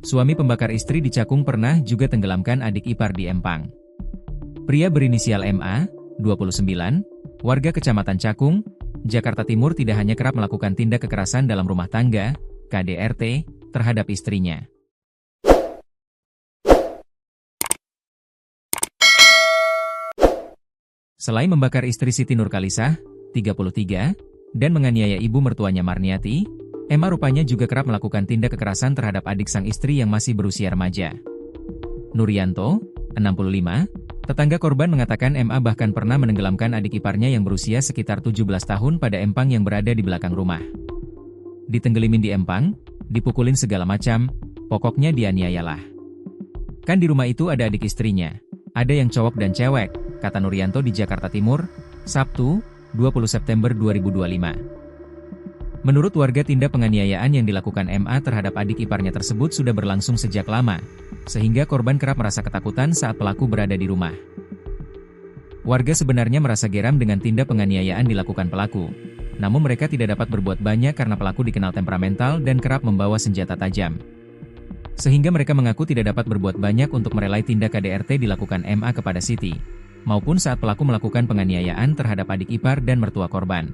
Suami pembakar istri di Cakung pernah juga tenggelamkan adik ipar di Empang. Pria berinisial MA, 29, warga Kecamatan Cakung, Jakarta Timur tidak hanya kerap melakukan tindak kekerasan dalam rumah tangga, KDRT, terhadap istrinya. Selain membakar istri Siti Nurkalisah, 33, dan menganiaya ibu mertuanya Marniati, Emma rupanya juga kerap melakukan tindak kekerasan terhadap adik sang istri yang masih berusia remaja. Nurianto, 65, tetangga korban mengatakan Emma bahkan pernah menenggelamkan adik iparnya yang berusia sekitar 17 tahun pada empang yang berada di belakang rumah. Ditenggelimin di empang, dipukulin segala macam, pokoknya dianiayalah. Kan di rumah itu ada adik istrinya, ada yang cowok dan cewek, kata Nurianto di Jakarta Timur, Sabtu, 20 September 2025. Menurut warga, tindak penganiayaan yang dilakukan MA terhadap adik iparnya tersebut sudah berlangsung sejak lama, sehingga korban kerap merasa ketakutan saat pelaku berada di rumah. Warga sebenarnya merasa geram dengan tindak penganiayaan dilakukan pelaku, namun mereka tidak dapat berbuat banyak karena pelaku dikenal temperamental dan kerap membawa senjata tajam. Sehingga mereka mengaku tidak dapat berbuat banyak untuk merelai tindak KDRT dilakukan MA kepada Siti, maupun saat pelaku melakukan penganiayaan terhadap adik ipar dan mertua korban.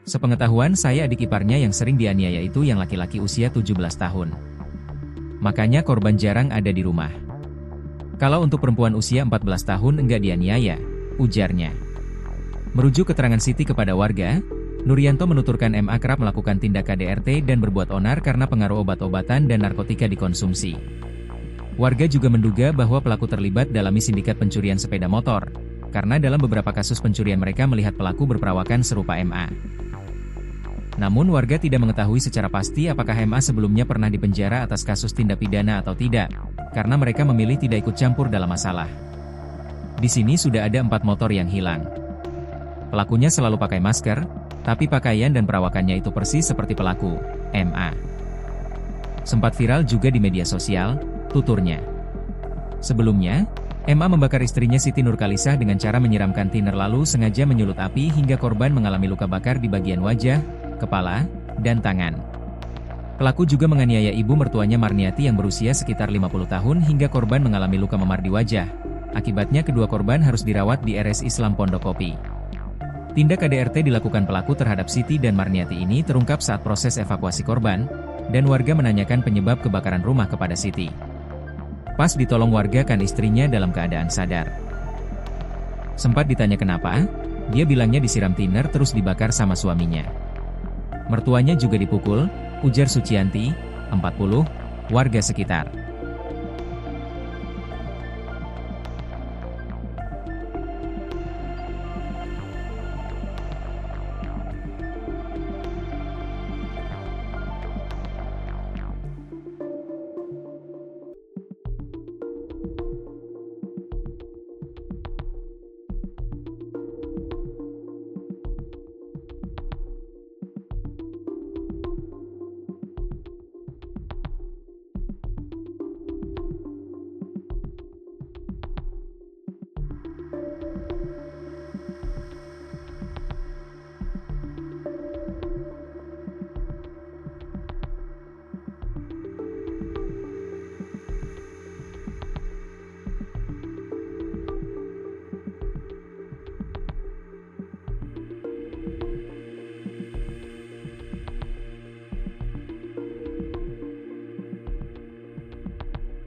Sepengetahuan saya, adik iparnya yang sering dianiaya itu yang laki-laki usia 17 tahun. Makanya korban jarang ada di rumah. Kalau untuk perempuan usia 14 tahun enggak dianiaya, ujarnya. Merujuk keterangan Siti kepada warga, Nurianto menuturkan MA kerap melakukan tindak KDRT dan berbuat onar karena pengaruh obat-obatan dan narkotika dikonsumsi. Warga juga menduga bahwa pelaku terlibat dalam sindikat pencurian sepeda motor, karena dalam beberapa kasus pencurian mereka melihat pelaku berperawakan serupa MA. Namun warga tidak mengetahui secara pasti apakah MA sebelumnya pernah dipenjara atas kasus tindak pidana atau tidak, karena mereka memilih tidak ikut campur dalam masalah. Di sini sudah ada 4 motor yang hilang. Pelakunya selalu pakai masker, tapi pakaian dan perawakannya itu persis seperti pelaku, MA. Sempat viral juga di media sosial, tuturnya. Sebelumnya, MA membakar istrinya Siti Nurkalisah dengan cara menyiramkan thinner lalu sengaja menyulut api hingga korban mengalami luka bakar di bagian wajah, kepala, dan tangan. Pelaku juga menganiaya ibu mertuanya Marniati yang berusia sekitar 50 tahun hingga korban mengalami luka memar di wajah. Akibatnya kedua korban harus dirawat di RS Islam Pondok Kopi. Tindak KDRT dilakukan pelaku terhadap Siti dan Marniati ini terungkap saat proses evakuasi korban, dan warga menanyakan penyebab kebakaran rumah kepada Siti. Pas ditolong warga kan istrinya dalam keadaan sadar. Sempat ditanya kenapa, dia bilangnya disiram thinner terus dibakar sama suaminya. Mertuanya juga dipukul, ujar Sucianti, 40, warga sekitar.